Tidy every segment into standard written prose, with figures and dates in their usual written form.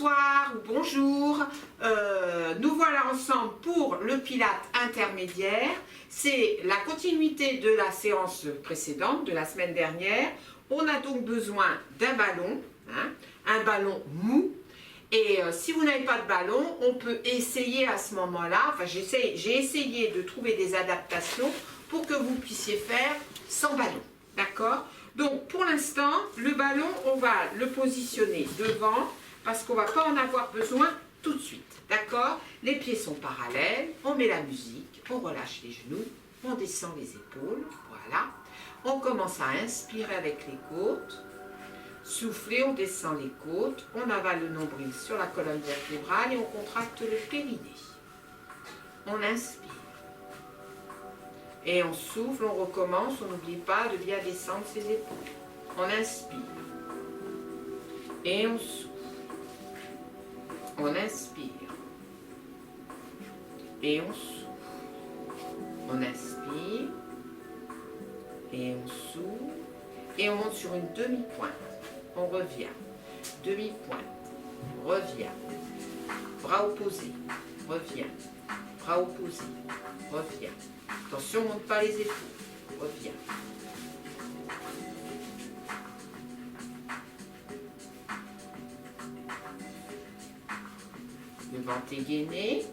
Bonsoir ou bonjour, nous voilà ensemble pour le Pilates intermédiaire. C'est la continuité de la séance précédente, de la semaine dernière. On a donc besoin d'un ballon, un ballon mou. Et si vous n'avez pas de ballon, on peut essayer à ce moment-là, enfin j'ai essayé de trouver des adaptations pour que vous puissiez faire sans ballon, d'accord? Donc pour l'instant, le ballon, on va le positionner devant parce qu'on ne va pas en avoir besoin tout de suite, d'accord? Les pieds sont parallèles, on met la musique, on relâche les genoux, on descend les épaules, voilà. On commence à inspirer avec les côtes. Soufflez, on descend les côtes, on avale le nombril sur la colonne vertébrale et on contracte le périnée. On inspire. Et on souffle, on recommence, on n'oublie pas de bien descendre ses épaules. On inspire. Et on souffle. On inspire. Et on souffle. On inspire. Et on souffle. Et on monte sur une demi-pointe. On revient, demi-pointe, revient, bras opposés, revient, bras opposés, revient. Attention, on ne monte pas les épaules, revient. Le ventre est gainé.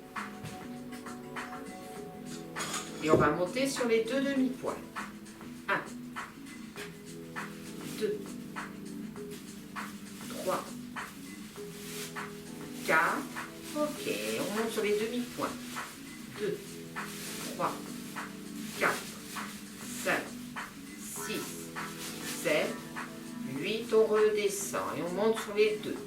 Et on va monter sur les deux demi-pointes. 1, 2, 3, 4, ok, on monte sur les demi-points, 2, 3, 4, 5, 6, 7, 8, on redescend et on monte sur les deux.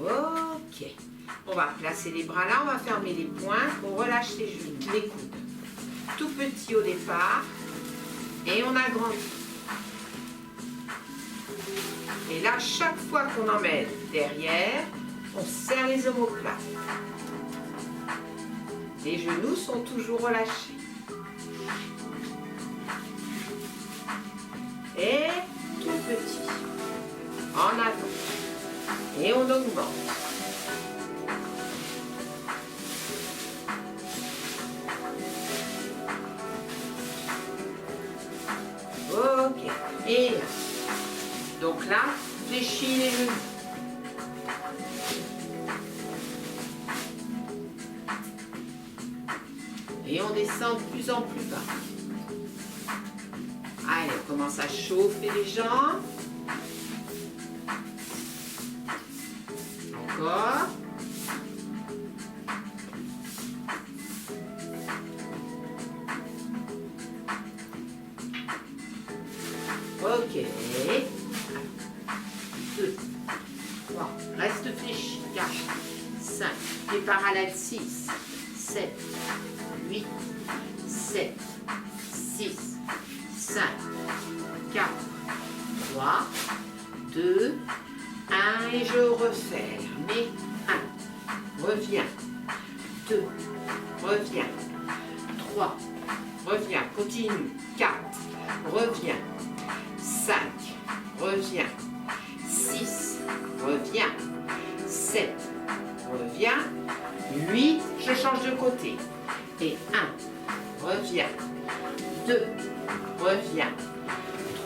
Ok, on va placer les bras là, on va fermer les poings, on relâche les genoux, les coudes. Tout petit au départ et on agrandit. Et là, chaque fois qu'on emmène derrière, on serre les omoplates. Les genoux sont toujours relâchés. Et tout petit. En avant. Et on augmente. Ok, et là. Donc là, fléchis les genoux. Et on descend de plus en plus bas. Allez, on commence à chauffer les jambes. Encore. Ok. 2, 3, reste fléchi. 4, 5, pieds parallèles. 6, 7, 8, 7, 6, 5, 4, 3, 2, 1 et je referme. Et 1, reviens. 2, reviens. 3, reviens, continue. 4, reviens. 5, reviens. 6, reviens. 7, reviens. 8, je change de côté. Et 1, reviens. 2, reviens.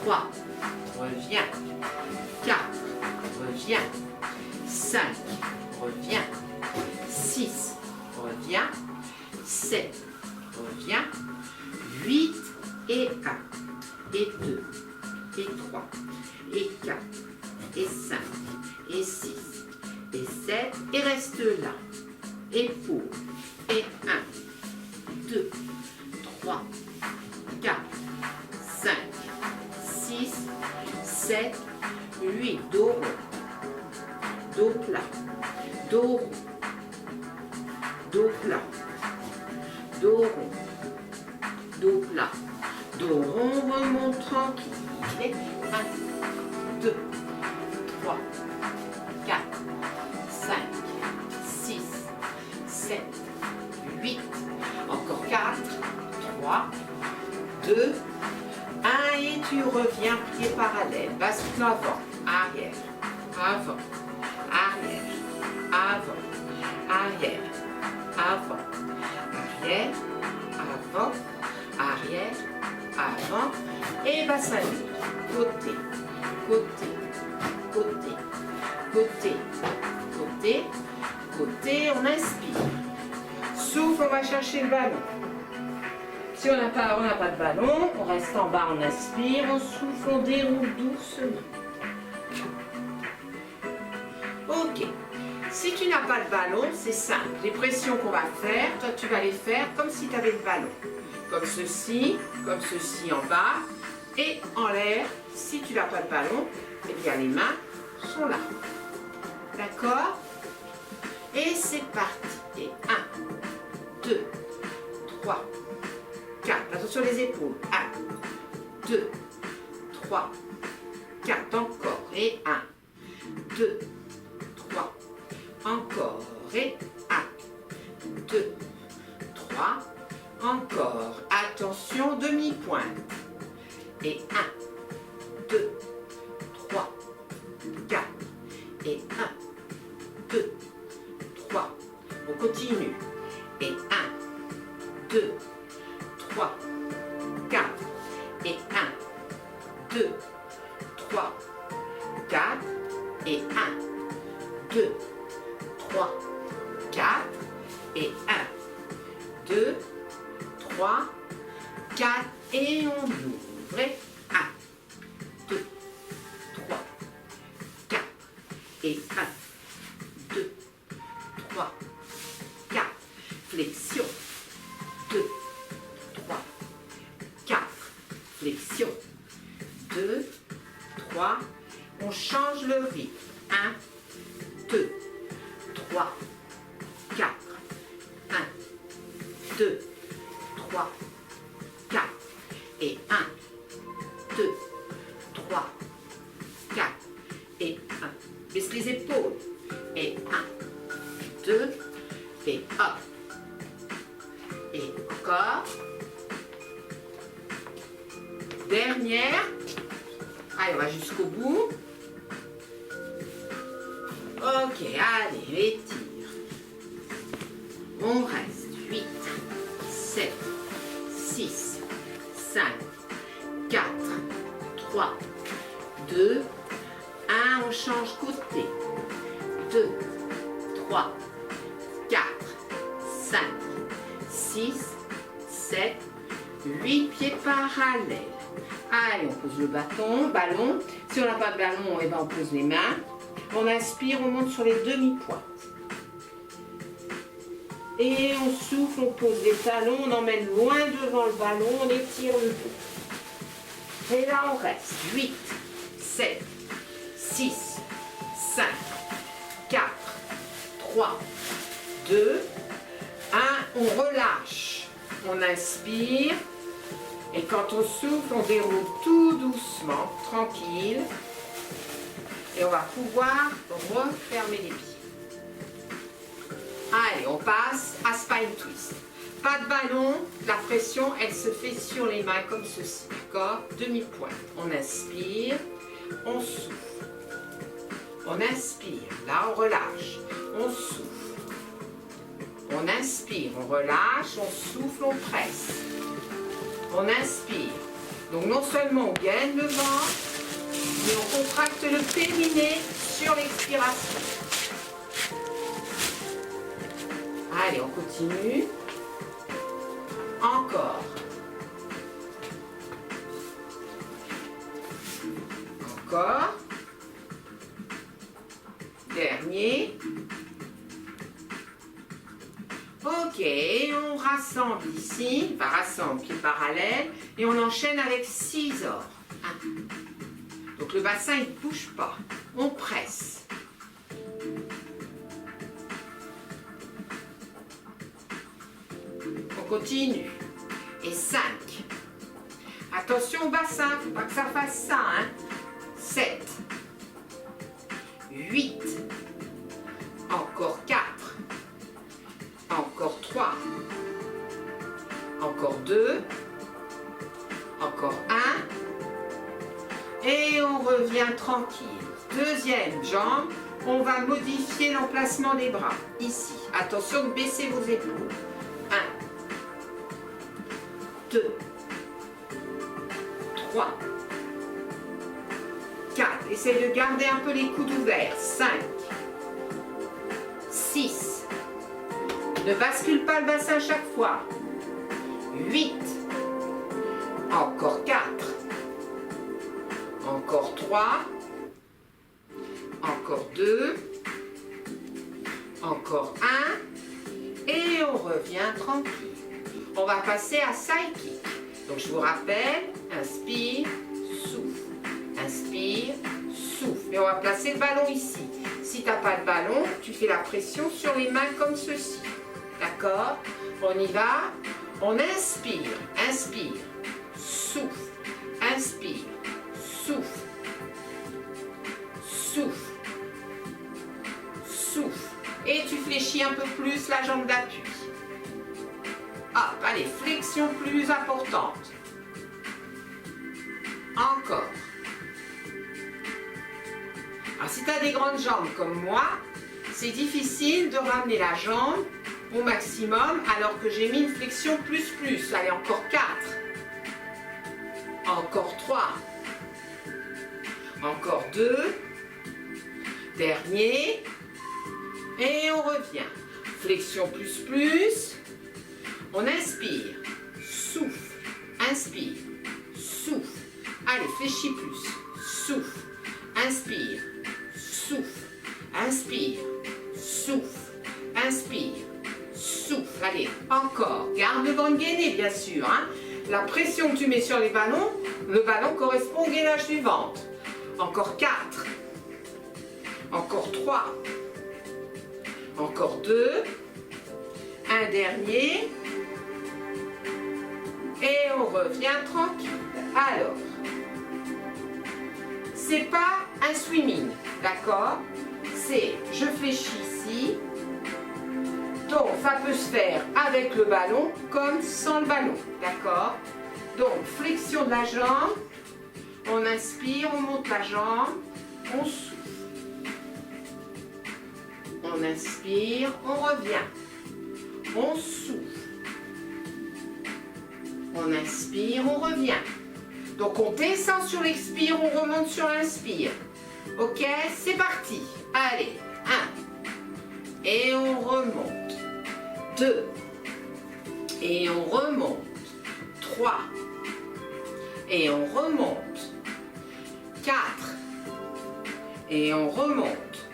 3, reviens. 4, reviens. 5, reviens. 6, reviens. 7, reviens. 8 et 1. Et 2. Et 3, et 4, et 5, et 6, et 7, et reste là. Et pause. Et 1, 2, 3, 4, 5, 6, 7, 8. Dos rond. Dos plat. Dos rond. Dos plat. Dos rond. Dos plat. Dos rond, remonte tranquille. 1, 2, 3, 4, 5, 6, 7, 8, encore 4, 3, 2, 1, tu reviens pied parallèle, bascule avant, arrière, avant, arrière, avant, arrière, avant, arrière, avant, arrière, avant, et bassin libre, côté, côté, côté, côté, côté, côté, on inspire. Souffle, on va chercher le ballon. Si on n'a pas de ballon, on reste en bas, on inspire, on souffle, on déroule doucement. Ok. Si tu n'as pas de ballon, c'est simple. Les pressions qu'on va faire, toi tu vas les faire comme si tu avais le ballon. Comme ceci en bas et en l'air. Si tu n'as pas de ballon, eh bien les mains sont là. D'accord? Et c'est parti. Et 1, 2, 3, 4. Attention les épaules. 1, 2, 3, 4. Encore. Et 1, 2, 3. Encore. Et 1, 2, 3. Encore. Attention, demi-pointe. Et 1, 2, 3, 4. Et 1, 2, 3. On continue. Et 1, 2, 3, 4. Et 1, 2, 3, 4. Et 1, 2, 3, 4. Et 1, 2, 3, 4. Et on ouvre. Et 1, 2, 3, 4. Et 1, 2, 3, 4. Flexion. 2, 3, 4. Flexion. 2, 3. On change le rythme. 1, 2, 3, 4. 1, 2, 3, 4. Et 1, 2, 3, 4. Et 1. Baisse les épaules. Et 1, 2. Et hop. Et encore. Dernière. Allez, on va jusqu'au bout. Ok, allez, étire. On reste 8, 7, 6, 5, 4, 3, 2, 1. On change côté. 2, 3, 4, 5, 6, 7, 8 pieds parallèles. Allez, on pose le ballon. Si on n'a pas de ballon, eh ben on pose les mains. On inspire, on monte sur les demi-pointes. Et on souffle, on pose les talons, on emmène loin devant le ballon, on étire le dos. Et là, on reste 8, 7, 6, 5, 4, 3, 2, 1. On relâche. On inspire. Et quand on souffle, on déroule tout doucement, tranquille. Et on va pouvoir refermer les pieds. Allez, on passe à spine twist. Pas de ballon, la pression, elle se fait sur les mains comme ceci, d'accord? Demi-pointe. On inspire, on souffle. On inspire, là on relâche, on souffle. On inspire, on relâche, on souffle, on presse. On inspire. Donc non seulement on gaine le ventre, mais on contracte le périnée sur l'expiration. Allez, on continue. Encore. Encore. Dernier. Ok, on rassemble ici, enfin rassemble pieds parallèles, et on enchaîne avec 6 ordres. 1. Donc le bassin il ne bouge pas, on presse. On continue. Et 5. Attention au bassin, il ne faut pas que ça fasse ça. 7. 8. Encore 4. Encore 3. Encore 2. Encore 1. Et on revient tranquille. Deuxième jambe, on va modifier l'emplacement des bras. Ici. Attention de baisser vos épaules. 1, 2, 3, 4. Essayez de garder un peu les coudes ouverts. 5, 6. Ne bascule pas le bassin chaque fois. 8. Encore 4. Encore 3. Encore 2. Encore 1. Et on revient tranquille. On va passer à side kick. Donc je vous rappelle, inspire, souffle. Inspire, souffle. Et on va placer le ballon ici. Si tu n'as pas de ballon, tu fais la pression sur les mains comme ceci. D'accord? On y va. On inspire, inspire, souffle, inspire, souffle, souffle, souffle. Et tu fléchis un peu plus la jambe d'appui. Hop, allez, flexion plus importante. Encore. Alors si tu as des grandes jambes comme moi, c'est difficile de ramener la jambe au maximum alors que j'ai mis une flexion plus plus. Allez, encore 4. Encore 3. Encore 2. Dernier. Et on revient. Flexion plus plus. On inspire. Souffle. Inspire. Souffle. Allez, fléchis plus. Souffle. Inspire. Souffle. Inspire. Souffle. Inspire. Souffle. Allez, encore. Garde le bande gainée, bien sûr. Hein. La pression que tu mets sur les ballons, le ballon correspond au gainage du ventre. Encore 4. Encore 3. Encore 2. Un dernier. Et on revient tranquille. Alors, c'est pas un swimming, d'accord? C'est, je fléchis ici. Donc, ça peut se faire avec le ballon comme sans le ballon, d'accord? Donc, flexion de la jambe. On inspire, on monte la jambe. On souffle. On inspire, on revient. On souffle. On inspire, on revient. Donc on descend sur l'expire, on remonte sur l'inspire. Ok, c'est parti. Allez, 1. Et on remonte. 2. Et on remonte. 3. Et on remonte. 4. Et on remonte.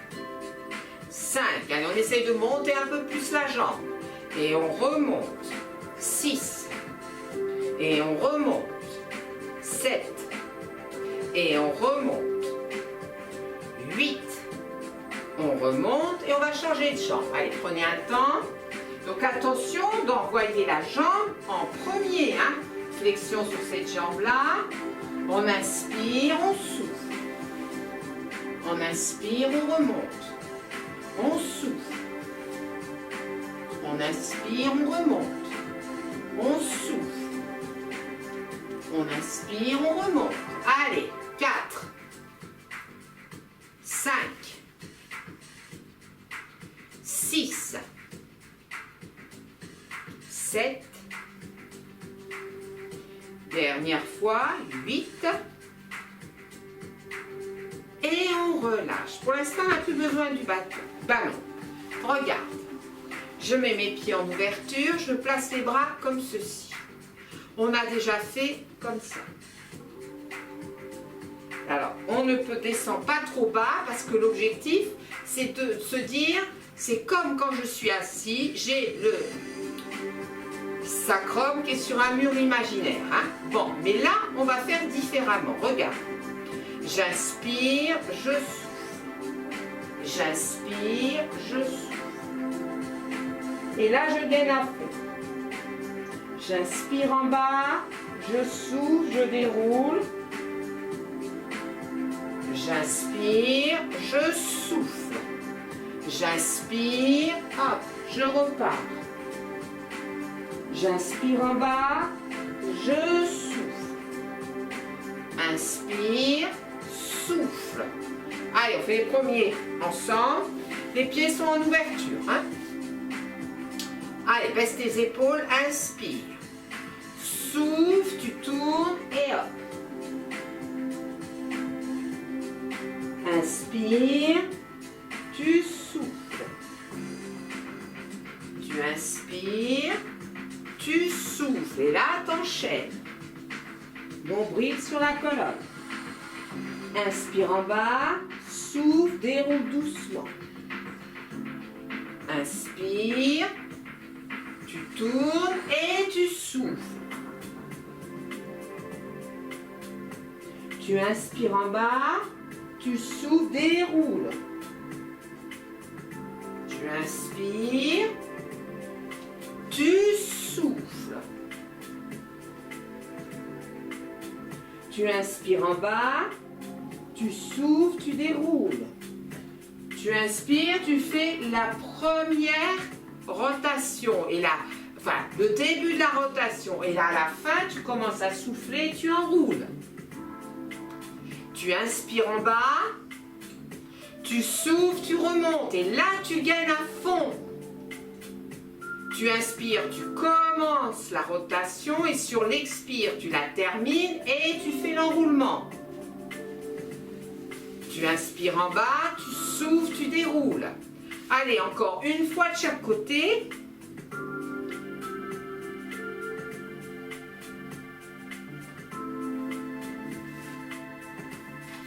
5. Allez, on essaye de monter un peu plus la jambe. Et on remonte. 6. Et on remonte. 7. Et on remonte. 8. On remonte et on va changer de jambe. Allez, prenez un temps. Donc attention d'envoyer la jambe en premier. Hein. Flexion sur cette jambe-là. On inspire, on souffle. On inspire, on remonte. On souffle. On inspire, on remonte. On souffle. On inspire, on remonte. Allez, 4, 5, 6, 7, dernière fois, 8, et on relâche. Pour l'instant, on n'a plus besoin du ballon. Regarde, je mets mes pieds en ouverture, je place les bras comme ceci. On a déjà fait comme ça. Alors, on ne peut descendre pas trop bas parce que l'objectif, c'est de se dire, c'est comme quand je suis assis, j'ai le sacrum qui est sur un mur imaginaire. Hein. Bon, mais là, on va faire différemment. Regarde. J'inspire, je souffle. J'inspire, je souffle. Et là, je gaine à fond. J'inspire en bas, je souffle, je déroule. J'inspire, je souffle. J'inspire, hop, je repars. J'inspire en bas, je souffle. Inspire, souffle. Allez, on fait les premiers ensemble. Les pieds sont en ouverture. Hein? Allez, baisse tes épaules, inspire. Souffle, tu tournes et hop. Inspire, tu souffles. Tu inspires, tu souffles. Et là, t'enchaînes. Nombril sur la colonne. Inspire en bas, souffle, déroule doucement. Inspire, tu tournes et tu souffles. Tu inspires en bas, tu souffles, déroule. Tu inspires, tu souffles. Tu inspires en bas, tu souffles, tu déroules. Tu inspires, tu fais la première rotation et le début de la rotation. Et là, à la fin, tu commences à souffler, tu enroules. Tu inspires en bas, tu souffles, tu remontes. Et là, tu gagnes à fond. Tu inspires, tu commences la rotation et sur l'expire, tu la termines et tu fais l'enroulement. Tu inspires en bas, tu souffles, tu déroules. Allez, encore une fois de chaque côté.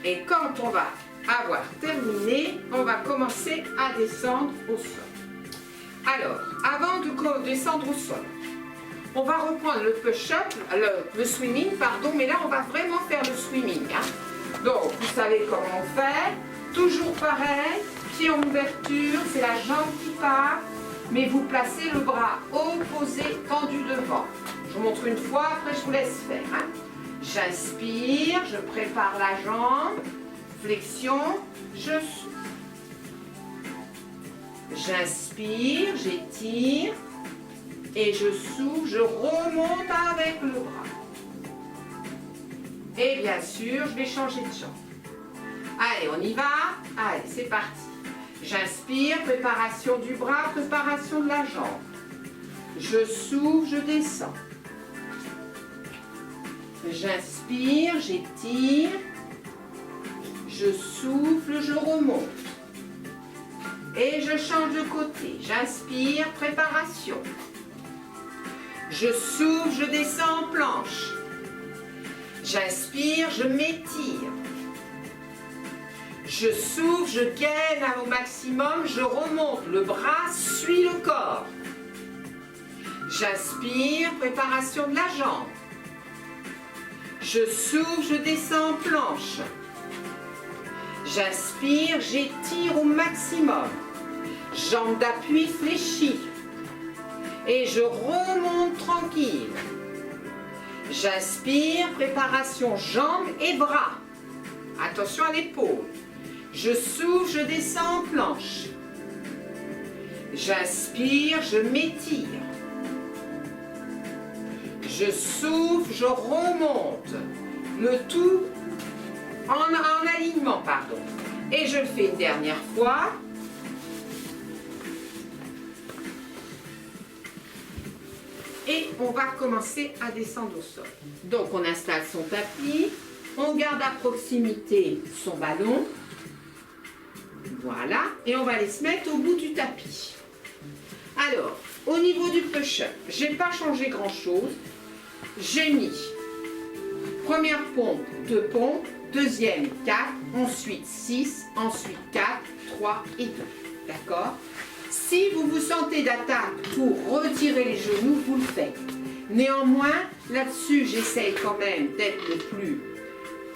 Et quand on va avoir terminé, on va commencer à descendre au sol. Alors, avant de descendre au sol, on va reprendre le push-up, le swimming, pardon, mais là, on va vraiment faire le swimming. Hein. Donc, vous savez comment on fait. Toujours pareil, pied en ouverture, c'est la jambe qui part, mais vous placez le bras opposé, tendu devant. Je vous montre une fois, après je vous laisse faire. Hein. J'inspire, je prépare la jambe, flexion, je souffle. J'inspire, j'étire et je souffle, je remonte avec le bras. Et bien sûr, je vais changer de jambe. Allez, on y va. Allez, c'est parti. J'inspire, préparation du bras, préparation de la jambe. Je souffle, je descends. J'inspire, j'étire. Je souffle, je remonte. Et je change de côté. J'inspire, préparation. Je souffle, je descends en planche. J'inspire, je m'étire. Je souffle, je gaine au maximum, je remonte. Le bras suit le corps. J'inspire, préparation de la jambe. Je souffle, je descends en planche. J'inspire, j'étire au maximum. Jambe d'appui fléchie. Et je remonte tranquille. J'inspire, préparation jambes et bras. Attention à l'épaule. Je souffle, je descends en planche. J'inspire, je m'étire. Je souffle, je remonte. Le tout en alignement, pardon. Et je le fais une dernière fois. Et on va commencer à descendre au sol. Donc on installe son tapis, on garde à proximité son ballon. Voilà, et on va aller se mettre au bout du tapis. Alors, au niveau du push-up, je n'ai pas changé grand-chose. J'ai mis première pompe, 2 pompes, deuxième 4, ensuite 6, ensuite 4, 3 et 2. D'accord ? Si vous vous sentez d'attaque pour retirer les genoux, vous le faites. Néanmoins, là-dessus, j'essaye quand même d'être le plus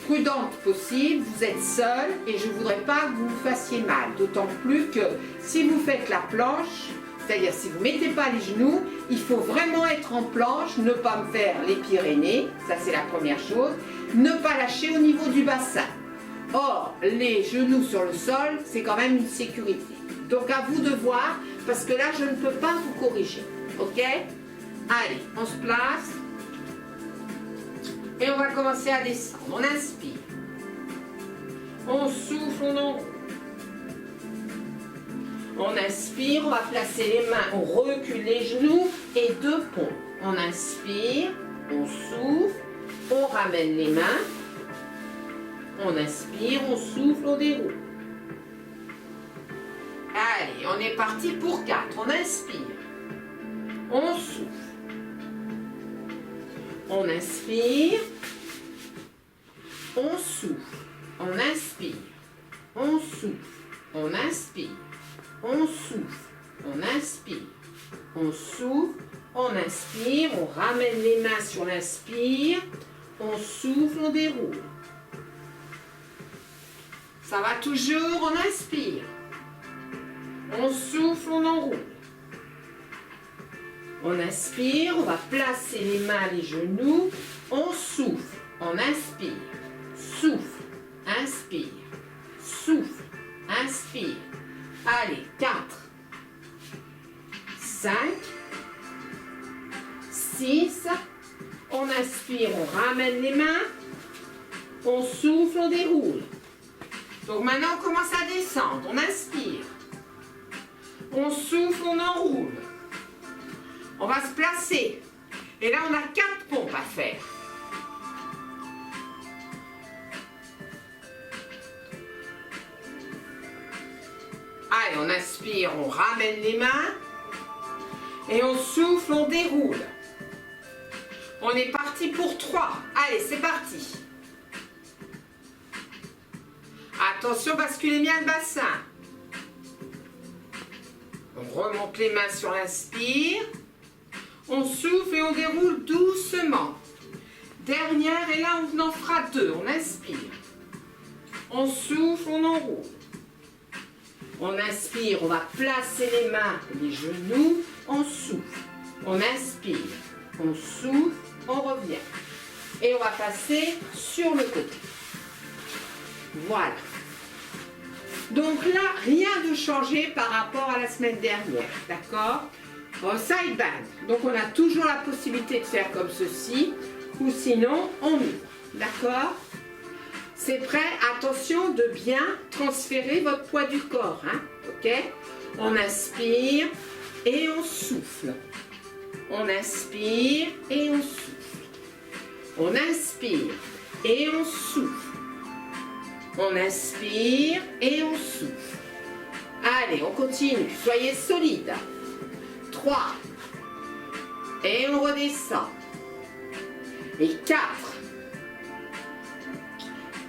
prudente possible. Vous êtes seul et je ne voudrais pas que vous vous fassiez mal. D'autant plus que si vous faites la planche, c'est-à-dire si vous ne mettez pas les genoux, il faut vraiment être en planche, ne pas me faire les Pyrénées, ça c'est la première chose, ne pas lâcher au niveau du bassin. Or, les genoux sur le sol, c'est quand même une sécurité. Donc à vous de voir, parce que là je ne peux pas vous corriger. Ok ? Allez, on se place. Et on va commencer à descendre. On inspire. On souffle, on enroule. On inspire, on va placer les mains, on recule les genoux et deux pompes. On inspire, on souffle, on ramène les mains. On inspire, on souffle, on déroule. Allez, on est parti pour 4. On inspire. On souffle. On inspire. On souffle. On inspire. On souffle. On inspire. On souffle. On inspire. On souffle. On inspire. On ramène les mains sur l'inspire. On souffle. On déroule. Ça va toujours. On inspire. On souffle. On enroule. On inspire, on va placer les mains, les genoux, on souffle, on inspire, souffle, inspire, souffle, inspire. Allez, 4, 5, 6, on inspire, on ramène les mains, on souffle, on déroule. Donc maintenant on commence à descendre, on inspire, on souffle, on enroule. On va se placer. Et là, on a 4 pompes à faire. Allez, on inspire, on ramène les mains. Et on souffle, on déroule. On est parti pour 3. Allez, c'est parti. Attention, basculez bien le bassin. On remonte les mains sur l'inspire. On souffle et on déroule doucement. Dernière, et là on en fera 2. On inspire. On souffle, on enroule. On inspire, on va placer les mains, les genoux. On souffle. On inspire. On souffle, on revient. Et on va passer sur le côté. Voilà. Donc là, rien de changé par rapport à la semaine dernière. D'accord ? Side bend, donc on a toujours la possibilité de faire comme ceci, ou sinon on ouvre, d'accord? C'est prêt? Attention de bien transférer votre poids du corps, hein? Ok? On inspire et on souffle. On inspire et on souffle. On inspire et on souffle. On inspire et on souffle. Allez, on continue, soyez solide. 3. Et on redescend. Et 4.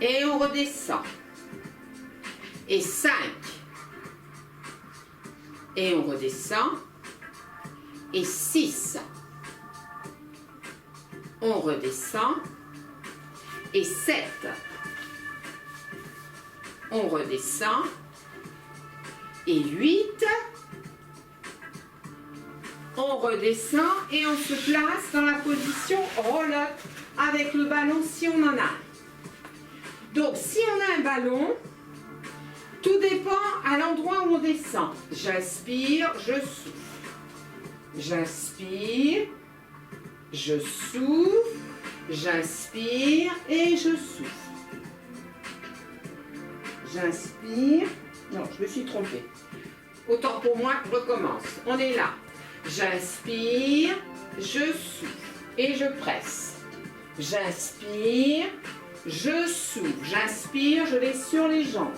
Et on redescend. Et 5. Et on redescend. Et 6. On redescend. Et 7. On redescend. Et 8. On redescend et on se place dans la position roll-up avec le ballon si on en a. Donc si on a un ballon, tout dépend à l'endroit où on descend. J'inspire, je souffle. J'inspire, je souffle, j'inspire et je souffle. J'inspire, non, je me suis trompée. Autant pour moi, je recommence. On est là. J'inspire, je souffle et je presse. J'inspire, je souffle. J'inspire, je vais sur les jambes.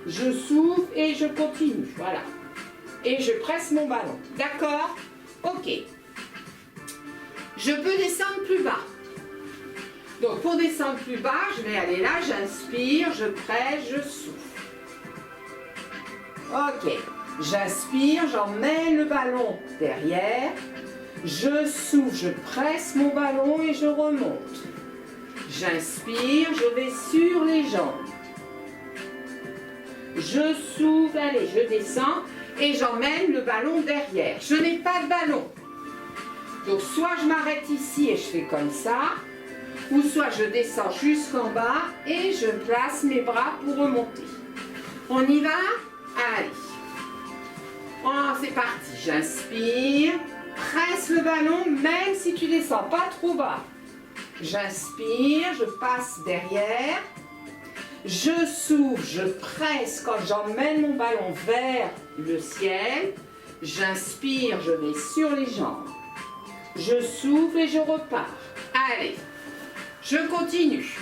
Je souffle et je continue. Voilà. Et je presse mon ballon. D'accord? Ok. Je peux descendre plus bas. Donc pour descendre plus bas, je vais aller là. J'inspire, je presse, je souffle. Ok. J'inspire, j'emmène le ballon derrière. Je souffle, je presse mon ballon et je remonte. J'inspire, je vais sur les jambes. Je souffle, allez, je descends et j'emmène le ballon derrière. Je n'ai pas de ballon. Donc soit je m'arrête ici et je fais comme ça, ou soit je descends jusqu'en bas et je place mes bras pour remonter. On y va? Allez. Oh, c'est parti. J'inspire, presse le ballon même si tu descends pas trop bas. J'inspire, je passe derrière. Je souffle, je presse quand j'emmène mon ballon vers le ciel. J'inspire, je vais sur les jambes. Je souffle et je repars. Allez, je continue.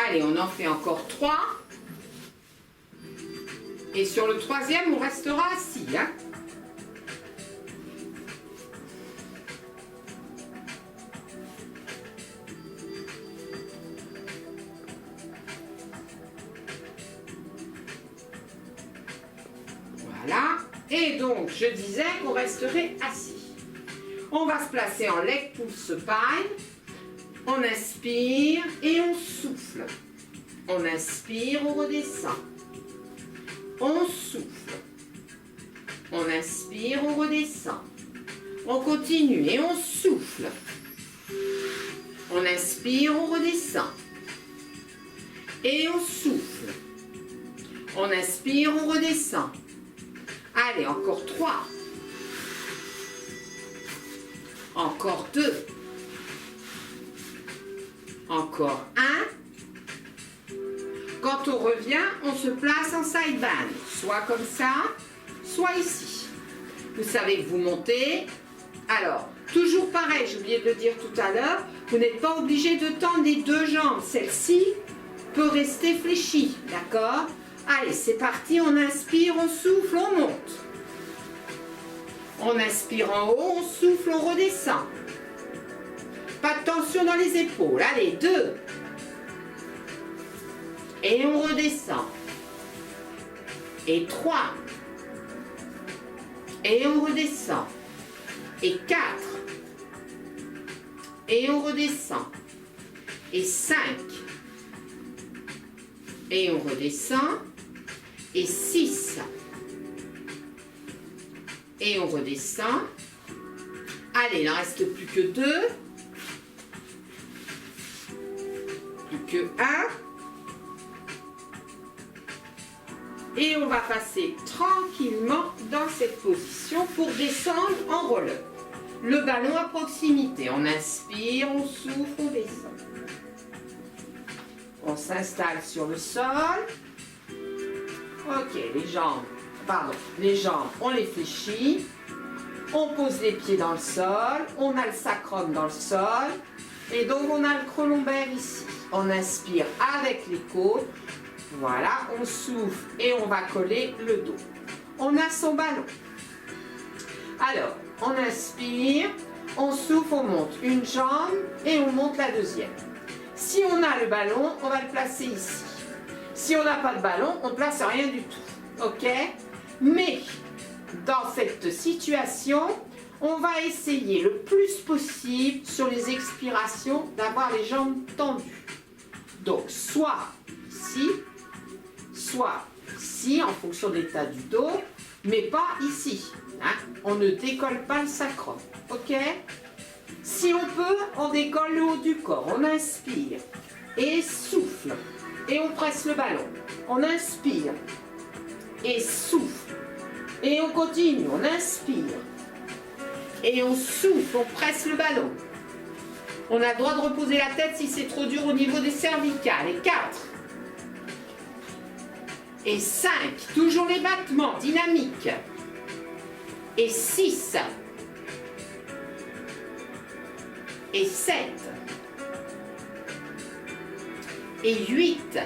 Allez, on en fait encore 3. Et sur le 3e, on restera assis. Hein. Voilà. Et donc, je disais qu'on resterait assis. On va se placer en leg pull supine. On inspire et on souffle. On inspire, on redescend. On souffle. On inspire, on redescend. On continue et on souffle. On inspire, on redescend. Et on souffle. On inspire, on redescend. Allez, encore 3. Encore 2. Encore 1. Quand on revient, on se place en side bend. Soit comme ça, soit ici. Vous savez que vous montez. Alors, toujours pareil, j'ai oublié de le dire tout à l'heure, vous n'êtes pas obligé de tendre les 2 jambes. Celle-ci peut rester fléchie, d'accord? Allez, c'est parti, on inspire, on souffle, on monte. On inspire en haut, on souffle, on redescend. Pas de tension dans les épaules. Allez, 2. Et on redescend. Et 3. Et on redescend. Et 4. Et on redescend. Et 5. Et on redescend. Et 6. Et on redescend. Allez, il n'en reste plus que 2. Plus que 1. Et on va passer tranquillement dans cette position pour descendre en roller. Le ballon à proximité. On inspire, on souffle, on descend. On s'installe sur le sol. Ok, les jambes, on les fléchit. On pose les pieds dans le sol. On a le sacrum dans le sol. Et donc on a le creux lombaire ici. On inspire avec les côtes. Voilà, on souffle et on va coller le dos. On a son ballon. Alors, on inspire, on souffle, on monte une jambe et on monte la deuxième. Si on a le ballon, on va le placer ici. Si on n'a pas de ballon, on ne place rien du tout. Ok? Mais, dans cette situation, on va essayer le plus possible sur les expirations d'avoir les jambes tendues. Donc, soit ici, soit ici, en fonction de l'état du dos, mais pas ici. Hein? On ne décolle pas le sacrum. Ok? Si on peut, on décolle le haut du corps. On inspire et souffle. Et on presse le ballon. On inspire et souffle. Et on continue. On inspire. Et on souffle. On presse le ballon. On a le droit de reposer la tête si c'est trop dur au niveau des cervicales. Et 4. Et 5. Toujours les battements dynamiques. Et 6. Et 7. Et 8.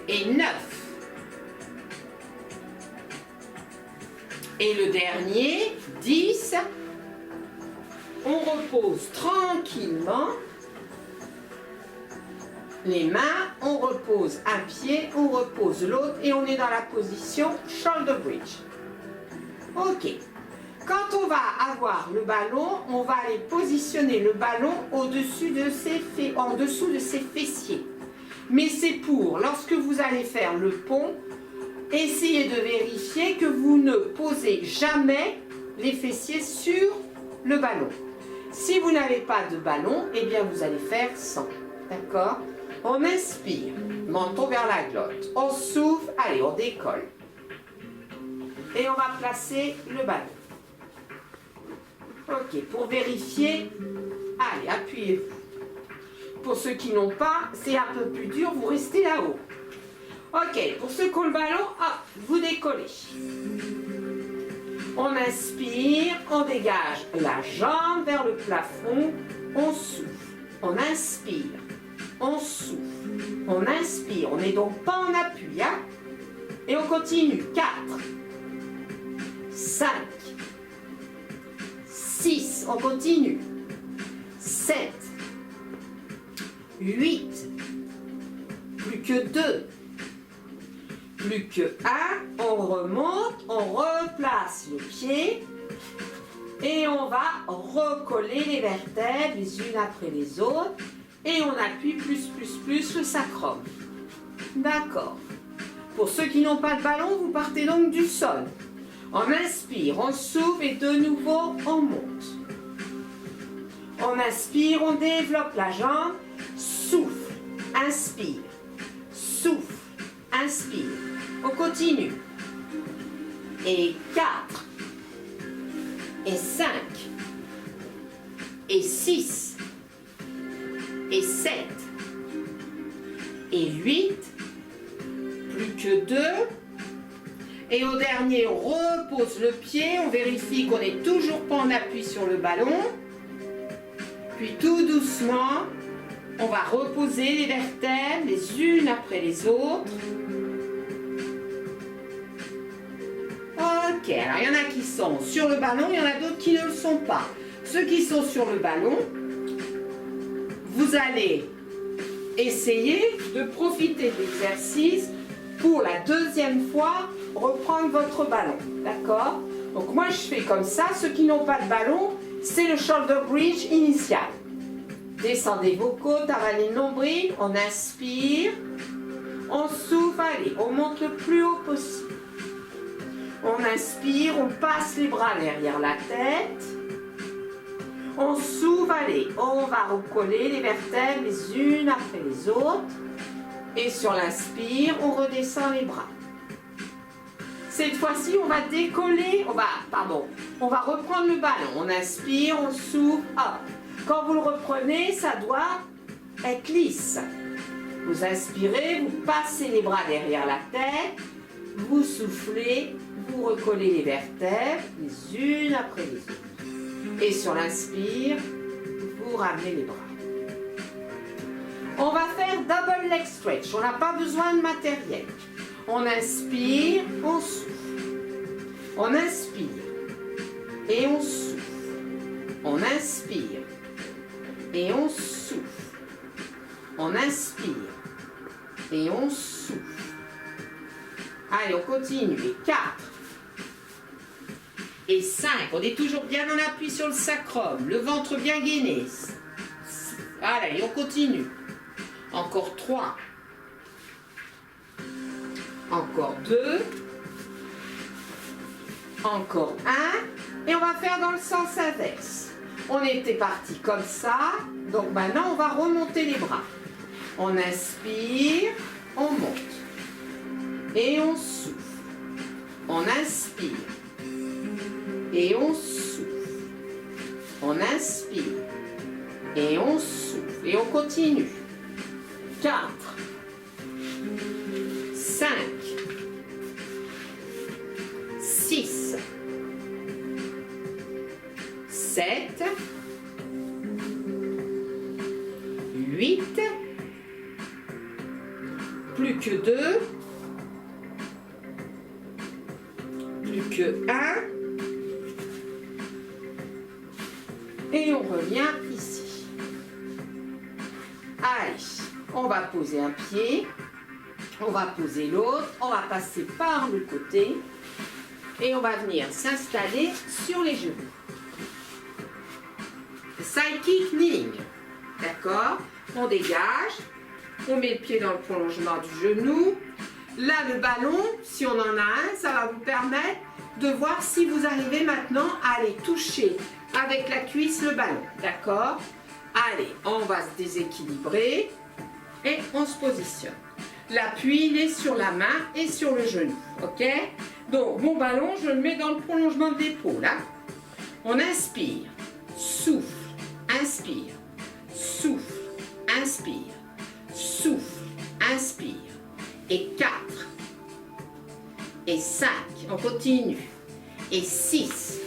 Et 9. Et le dernier, 10. On repose tranquillement les mains, on repose un pied, on repose l'autre et on est dans la position shoulder bridge. Ok. Quand on va avoir le ballon, on va aller positionner le ballon au-dessus de en dessous de ses fessiers. Mais c'est pour, lorsque vous allez faire le pont, essayez de vérifier que vous ne posez jamais les fessiers sur le ballon. Si vous n'avez pas de ballon, eh bien vous allez faire sans. D'accord? On inspire, menton vers la glotte. On souffle, allez, on décolle. Et on va placer le ballon. Ok, pour vérifier, allez, appuyez-vous. Pour ceux qui n'ont pas, c'est un peu plus dur, vous restez là-haut. Ok, pour ceux qui ont le ballon, hop, vous décollez. On inspire, on dégage la jambe vers le plafond, on souffle. On inspire, on souffle, on inspire. On n'est donc pas en appui, hein? Et on continue. 4, 5, 6, on continue. 7, 8, plus que 2, plus que 1, on remonte, on replace le pied et on va recoller les vertèbres les unes après les autres et on appuie plus le sacrum. D'accord. Pour ceux qui n'ont pas de ballon, vous partez donc du sol. On inspire, on souffle et de nouveau on monte. On inspire, on développe la jambe, souffle, inspire, souffle, inspire. On continue. Et 4, et 5, et 6, et 7, et 8, plus que 2. Et au dernier, on repose le pied, on vérifie qu'on n'est toujours pas en appui sur le ballon. Puis tout doucement, on va reposer les vertèbres les unes après les autres. Ok, alors il y en a qui sont sur le ballon, il y en a d'autres qui ne le sont pas. Ceux qui sont sur le ballon, vous allez essayer de profiter de l'exercice pour la deuxième fois reprendre votre ballon. D'accord? Donc moi je fais comme ça. Ceux qui n'ont pas de ballon, c'est le shoulder bridge initial. Descendez vos côtes, avalez le nombril, on inspire, on souffle, allez, on monte le plus haut possible. On inspire, on passe les bras derrière la tête. On souffle, allez, on va recoller les vertèbres les unes après les autres. Et sur l'inspire, on redescend les bras. Cette fois-ci, on va décoller, on va reprendre le ballon. On inspire, on souffle, hop. Quand vous le reprenez, ça doit être lisse. Vous inspirez, vous passez les bras derrière la tête, vous soufflez, vous recollez les vertèbres les unes après les autres. Et sur l'inspire, vous ramenez les bras. On va faire double leg stretch. On n'a pas besoin de matériel. On inspire, on souffle. On inspire et on souffle. On inspire et on souffle. On inspire et on souffle. Allez, on continue. Et 4 et 5. On est toujours bien en appui sur le sacrum. Le ventre bien gainé. Allez, on continue. Encore 3. Encore 2. Encore 1. Et on va faire dans le sens inverse. On était parti comme ça. Donc maintenant, on va remonter les bras. On inspire, on monte. Et on souffle. On inspire. Et on souffle. On inspire. Et on souffle. Et on continue. 4, 5, 6, 7, 8, plus que 2, plus que 1, et on revient ici. Allez, on va poser un pied, on va poser l'autre, on va passer par le côté et on va venir s'installer sur les genoux. Sidekick kneeling, d'accord? On dégage, on met le pied dans le prolongement du genou, Là, le ballon, si on en a un, ça va vous permettre de voir si vous arrivez maintenant à aller toucher avec la cuisse le ballon. D'accord? Allez, on va se déséquilibrer et on se positionne. L'appui, il est sur la main et sur le genou. Ok? Donc, mon ballon, je le mets dans le prolongement de l'épaule. Hein? On inspire, souffle, inspire, souffle, inspire, souffle, inspire. Et 4. Et 5. On continue. Et 6.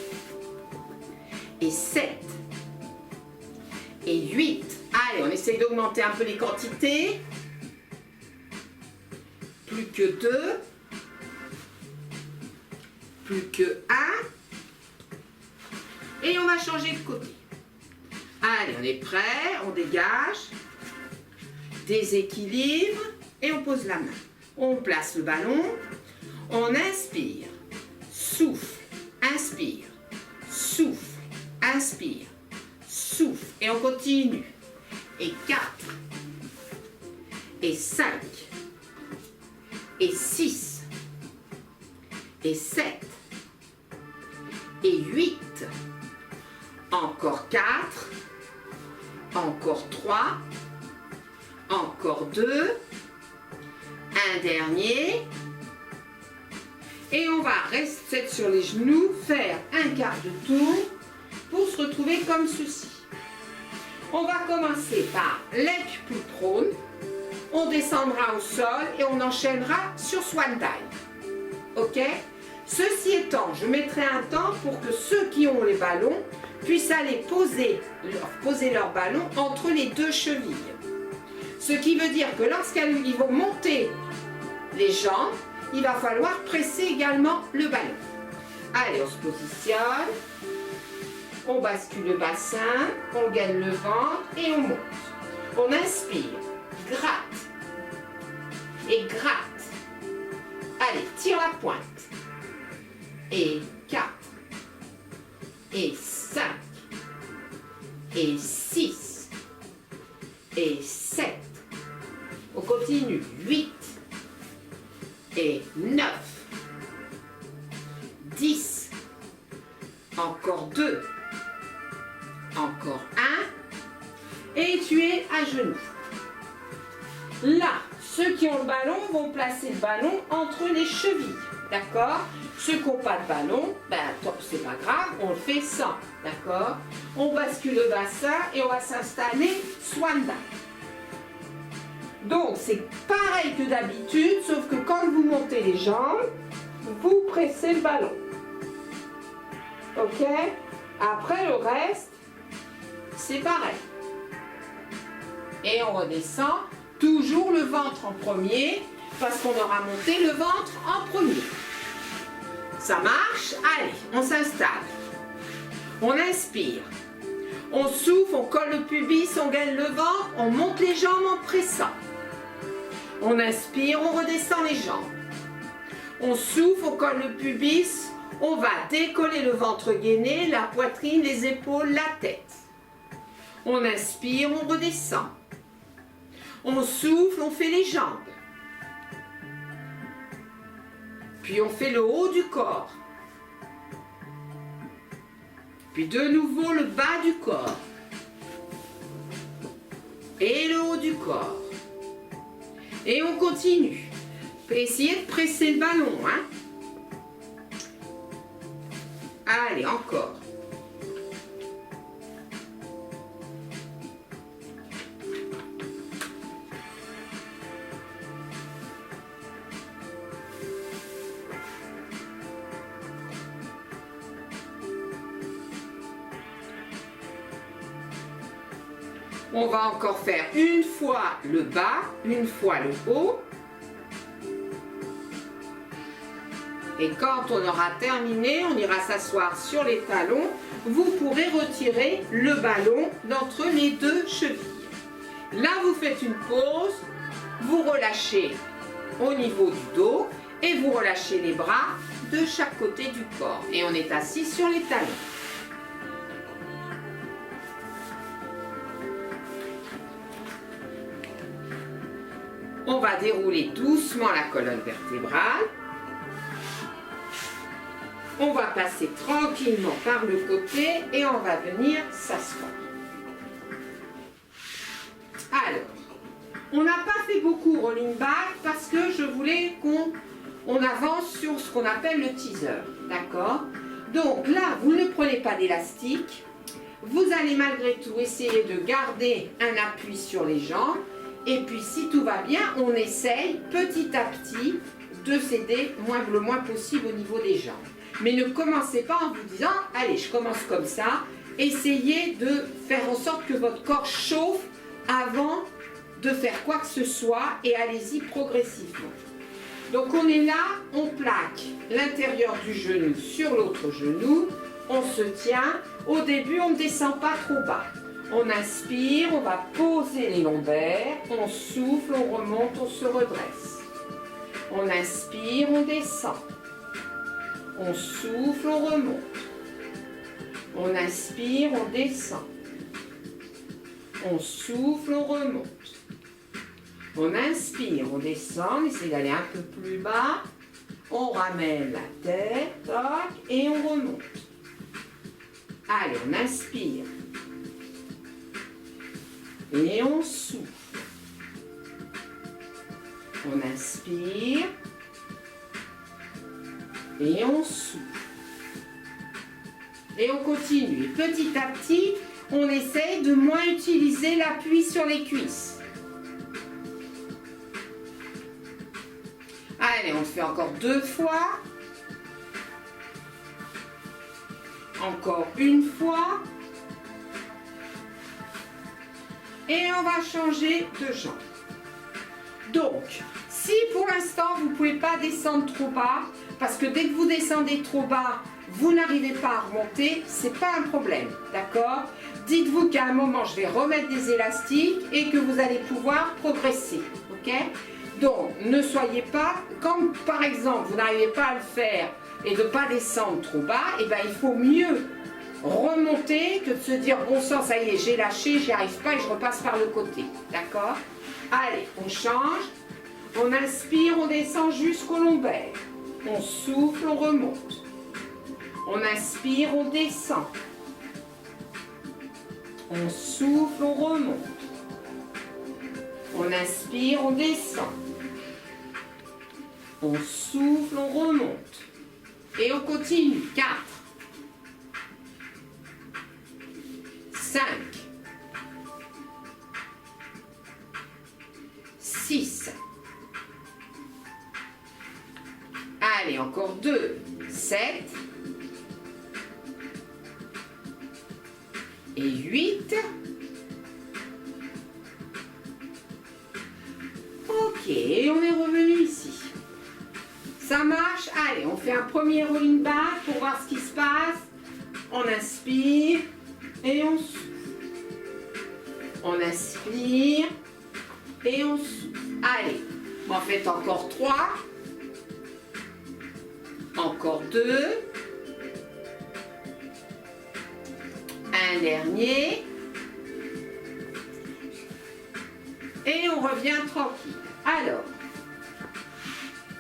Et 7. Et 8. Allez, on essaye d'augmenter un peu les quantités. Plus que 2. Plus que 1. Et on va changer de côté. Allez, on est prêt. On dégage. Déséquilibre. Et on pose la main. On place le ballon. On inspire. Souffle. Inspire. Souffle. Inspire. Souffle. Et on continue. Et 4. Et 5. Et 6. Et 7. Et 8. Encore 4. Encore 3. Encore 2. Un dernier. Et on va rester sur les genoux, faire un quart de tour pour se retrouver comme ceci. On va commencer par l'équipe prône. On descendra au sol et on enchaînera sur Swan Dive. Ok? Ceci étant, je mettrai un temps pour que ceux qui ont les ballons puissent aller poser leur ballon entre les deux chevilles. Ce qui veut dire que lorsqu'ils vont monter les jambes, il va falloir presser également le ballon. Allez, on se positionne. On bascule le bassin, on gagne le ventre et on monte. On inspire, gratte et gratte. Allez, tire la pointe. Et 4, et 5, et 6, et 7. On continue. 8, et 9, 10, encore 2, encore 1, et tu es à genoux. Là, ceux qui ont le ballon vont placer le ballon entre les chevilles, d'accord? Ceux qui n'ont pas de ballon, c'est pas grave, on le fait sans, d'accord? On bascule le bassin et on va s'installer Swan Dive. Donc, c'est pareil que d'habitude, sauf que quand vous montez les jambes, vous pressez le ballon. Ok? Après, le reste, c'est pareil. Et on redescend, toujours le ventre en premier, parce qu'on aura monté le ventre en premier. Ça marche? Allez, on s'installe. On inspire. On souffle, on colle le pubis, on gagne le ventre, on monte les jambes en pressant. On inspire, on redescend les jambes. On souffle, on colle le pubis, on va décoller le ventre gainé, la poitrine, les épaules, la tête. On inspire, on redescend. On souffle, on fait les jambes. Puis on fait le haut du corps. Puis de nouveau le bas du corps. Et le haut du corps. Et on continue. Essayez de presser le ballon. Hein? Allez, encore. On va encore faire une fois le bas, une fois le haut. Et quand on aura terminé, on ira s'asseoir sur les talons. Vous pourrez retirer le ballon d'entre les deux chevilles. Là, vous faites une pause. Vous relâchez au niveau du dos et vous relâchez les bras de chaque côté du corps. Et on est assis sur les talons. On va dérouler doucement la colonne vertébrale. On va passer tranquillement par le côté et on va venir s'asseoir. Alors, on n'a pas fait beaucoup rolling back parce que je voulais qu'on avance sur ce qu'on appelle le teaser. D'accord? Donc là, vous ne prenez pas d'élastique. Vous allez malgré tout essayer de garder un appui sur les jambes. Et puis si tout va bien, on essaye petit à petit de s'aider le moins possible au niveau des jambes. Mais ne commencez pas en vous disant « Allez, je commence comme ça ». Essayez de faire en sorte que votre corps chauffe avant de faire quoi que ce soit et allez-y progressivement. Donc on est là, on plaque l'intérieur du genou sur l'autre genou, on se tient. Au début, on ne descend pas trop bas. On inspire, on va poser les lombaires, on souffle, on remonte, on se redresse. On inspire, on descend. On souffle, on remonte. On inspire, on descend. On souffle, on remonte. On inspire, on descend, on essaie d'aller un peu plus bas. On ramène la tête, toc, et on remonte. Allez, on inspire. Et on souffle. On inspire. Et on souffle. Et on continue. Et petit à petit, on essaye de moins utiliser l'appui sur les cuisses. Allez, on le fait encore 2 fois. Encore une fois. Et on va changer de jambe. Donc, si pour l'instant vous ne pouvez pas descendre trop bas, parce que dès que vous descendez trop bas, vous n'arrivez pas à remonter, c'est pas un problème, d'accord? Dites-vous qu'à un moment, je vais remettre des élastiques et que vous allez pouvoir progresser, ok? Donc, ne soyez pas, quand par exemple, vous n'arrivez pas à le faire et de ne pas descendre trop bas, et ben, il faut mieux remonter que de se dire, bon sang, ça y est, j'ai lâché, j'y arrive pas et je repasse par le côté, d'accord? Allez, on change, on inspire, on descend jusqu'au lombaire, on souffle, on remonte, on inspire, on descend, on souffle, on remonte, on inspire, on descend, on souffle, on remonte, et on continue, 4, 5, 6. Allez, encore 2, 7 et 8. Ok, on est revenu ici. Ça marche. Allez, on fait un premier rolling back pour voir ce qui se passe. On inspire et on souffle. On inspire et on souffle. Allez, en fait encore 3. Encore 2. Un dernier. Et on revient tranquille. Alors,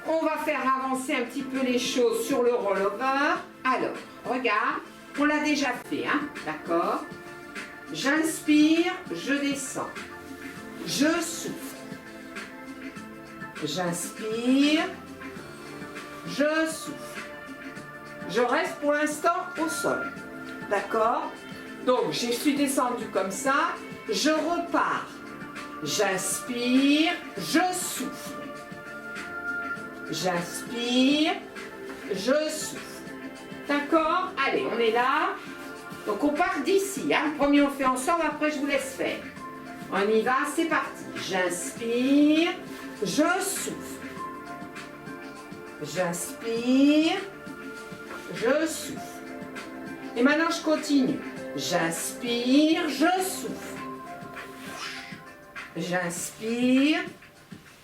on va faire avancer un petit peu les choses sur le rollover. Alors, regarde, on l'a déjà fait, hein, d'accord? J'inspire, je descends. Je souffle. J'inspire, je souffle. Je reste pour l'instant au sol. D'accord? Donc, je suis descendue comme ça. Je repars. J'inspire, je souffle. J'inspire, je souffle. D'accord? Allez, on est là. Donc, on part d'ici. Hein. Le premier, on fait ensemble. Après, je vous laisse faire. On y va, c'est parti. J'inspire, je souffle. J'inspire, je souffle. Et maintenant, je continue. J'inspire, je souffle. J'inspire,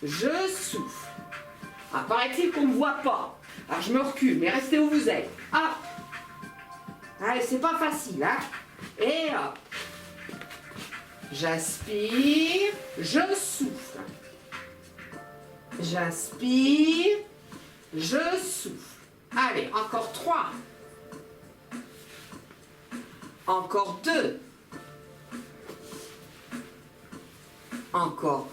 je souffle. Ah, paraît-il qu'on ne me voit pas. Alors, je me recule, mais restez où vous êtes. Hop. Allez, c'est pas facile, hein. Et hop. J'inspire, je souffle. j'inspire, je souffle. Allez, encore 3. Encore 2. Encore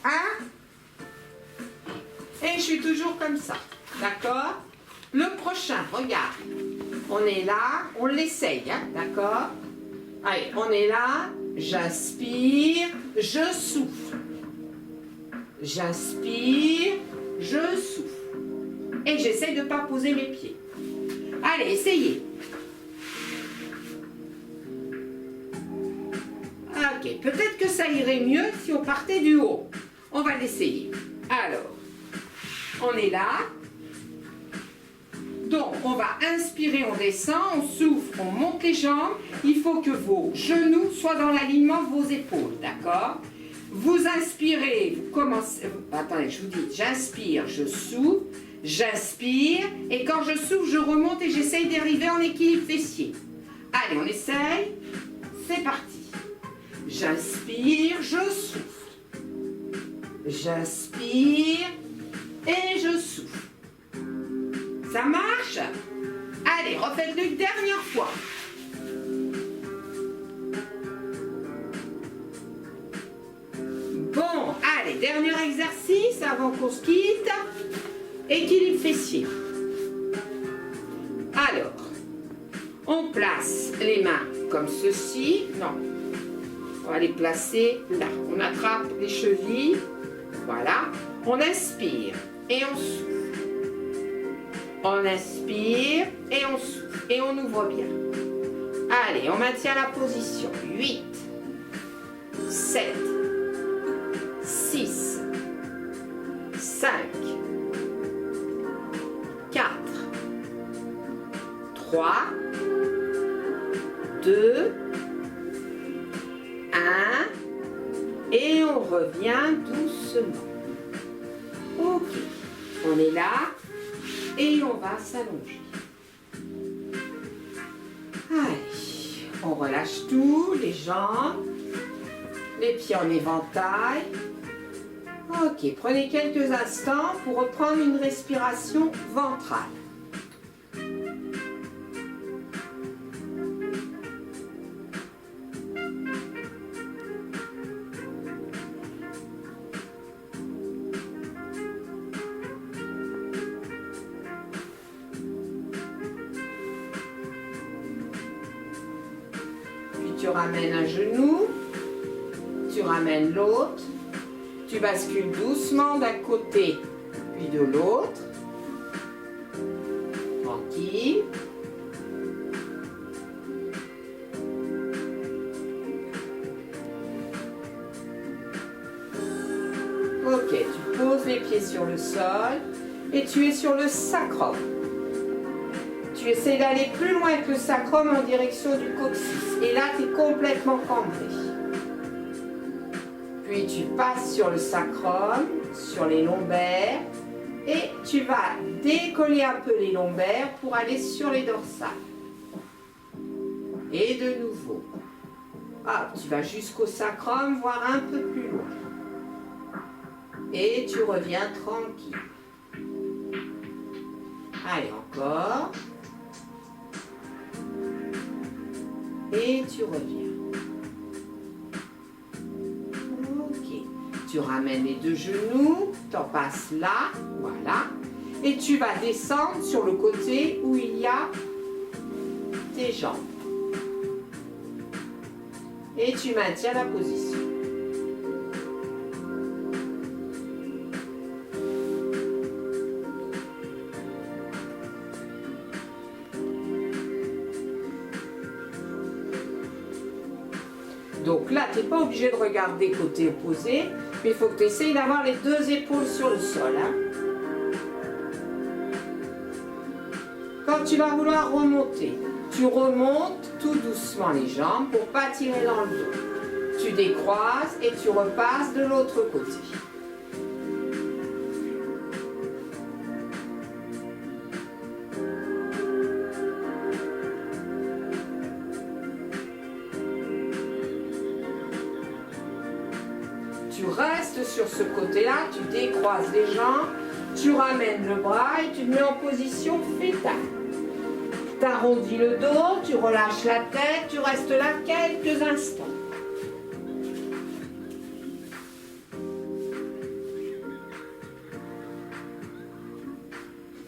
1. Et je suis toujours comme ça. D'accord? Le prochain, regarde. On est là, on l'essaye, hein, d'accord? Allez, on est là, j'inspire, je souffle. J'inspire, je souffle. Et j'essaye de ne pas poser mes pieds. Allez, essayez. Ok, peut-être que ça irait mieux si on partait du haut. On va l'essayer. Alors, on est là. Donc, on va inspirer, on descend, on souffle, on monte les jambes. Il faut que vos genoux soient dans l'alignement de vos épaules, d'accord? Vous inspirez, vous commencez... Attendez, je vous dis, j'inspire, je souffle, j'inspire, et quand je souffle, je remonte et j'essaye d'arriver en équilibre fessier. Allez, on essaye. C'est parti. J'inspire, je souffle. J'inspire et je souffle. Ça marche? Allez, refaites-le une dernière fois. Bon, allez, dernier exercice avant qu'on se quitte. Équilibre fessier. Alors, on place les mains comme ceci. Non, on va les placer là. On attrape les chevilles. Voilà. On inspire et on souffle. On inspire et on souffle. Et on ouvre bien. Allez, on maintient la position. 8, 7, 6, 5, 4, 3, 2, 1. Et on revient doucement. Ok. On est là. Et on va s'allonger. Allez, on relâche tout, les jambes, les pieds en éventail. Ok, prenez quelques instants pour reprendre une respiration ventrale. Tu ramènes un genou, tu ramènes l'autre, tu bascules doucement d'un côté puis de l'autre, tranquille. Ok, tu poses les pieds sur le sol et tu es sur le sacrum. Tu essaies d'aller plus loin que le sacrum en direction du coccyx. Et là, tu es complètement cambré. Puis tu passes sur le sacrum, sur les lombaires. Et tu vas décoller un peu les lombaires pour aller sur les dorsales. Et de nouveau. Hop, tu vas jusqu'au sacrum, voire un peu plus loin. Et tu reviens tranquille. Allez, encore. Et tu reviens. Ok. Tu ramènes les deux genoux, t'en passes là, voilà. Et tu vas descendre sur le côté où il y a tes jambes. Et tu maintiens la position. Donc là, tu n'es pas obligé de regarder côté opposé, mais il faut que tu essayes d'avoir les deux épaules sur le sol. Hein. Quand tu vas vouloir remonter, tu remontes tout doucement les jambes pour ne pas tirer dans le dos. Tu décroises et tu repasses de l'autre côté. Tu restes sur ce côté-là, tu décroises les jambes Tu ramènes le bras et tu te mets en position fétale. Tu arrondis le dos, tu relâches la tête, tu restes là quelques instants.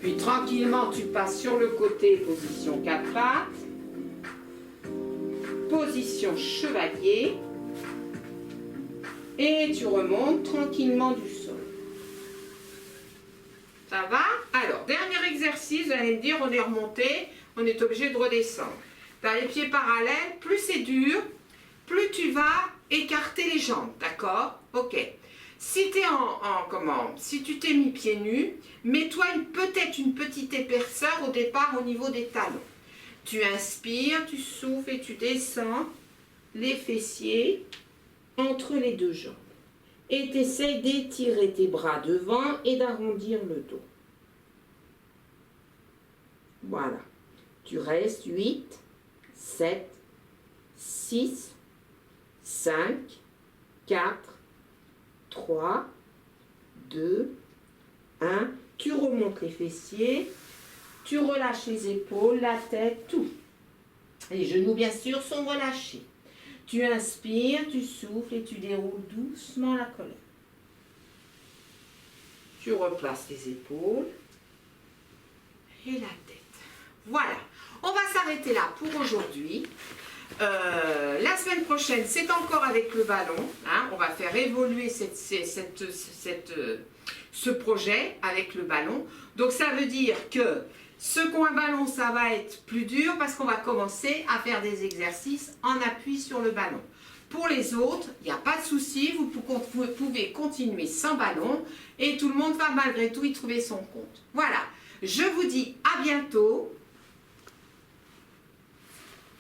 Puis tranquillement, tu passes sur le côté, position 4 pattes. Position chevalier. Et tu remontes tranquillement du sol. Ça va? Alors, dernier exercice, vous allez me dire, on est remonté, on est obligé de redescendre. Tu as les pieds parallèles, plus c'est dur, plus tu vas écarter les jambes, d'accord? Ok. Si tu es si tu t'es mis pieds nus, mets-toi peut-être une petite épaisseur au départ au niveau des talons. Tu inspires, tu souffles et tu descends les fessiers entre les deux jambes. Et tu essaies d'étirer tes bras devant et d'arrondir le dos. Voilà. Tu restes 8, 7, 6, 5, 4, 3, 2, 1. Tu remontes les fessiers, tu relâches les épaules, la tête, tout. Les genoux, bien sûr, sont relâchés. Tu inspires, tu souffles et tu déroules doucement la colonne. Tu replaces les épaules et la tête. Voilà, on va s'arrêter là pour aujourd'hui. La semaine prochaine, c'est encore avec le ballon. Hein, on va faire évoluer ce projet avec le ballon. Donc ça veut dire que ceux qui ont un ballon, ça va être plus dur parce qu'on va commencer à faire des exercices en appui sur le ballon. Pour les autres, il n'y a pas de souci, vous pouvez continuer sans ballon et tout le monde va malgré tout y trouver son compte. Voilà, je vous dis à bientôt.